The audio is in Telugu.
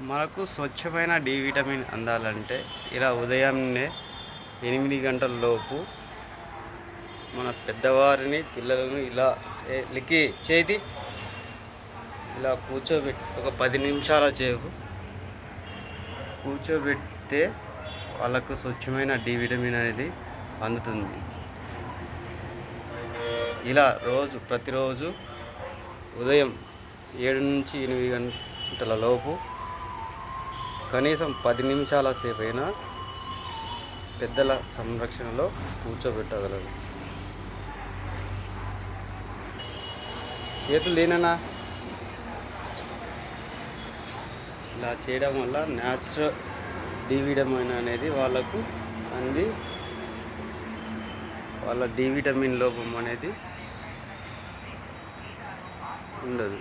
మనకు స్వచ్ఛమైన డి విటమిన్ అందాలంటే ఇలా ఉదయాన్నే 8 గంటల లోపు మన పెద్దవారిని పిల్లలను ఇలా లికి చేతి ఇలా కూర్చోబెట్టి ఒక 10 నిమిషాల సేపు కూర్చోబెడితే వాళ్ళకు స్వచ్ఛమైన డి విటమిన్ అనేది అందుతుంది. ఇలా ప్రతిరోజు ఉదయం 7 నుంచి 8 గంటల లోపు కనీసం 10 నిమిషాల సేపైనా పెద్దల సంరక్షణలో కూర్చోబెట్టగలరు. చేతులు లేనన్నా ఇలా చేయడం వల్ల న్యాచురల్ డి విటమిన్ అనేది వాళ్ళకు అంది వాళ్ళ డి విటమిన్ లోపం అనేది ఉండదు.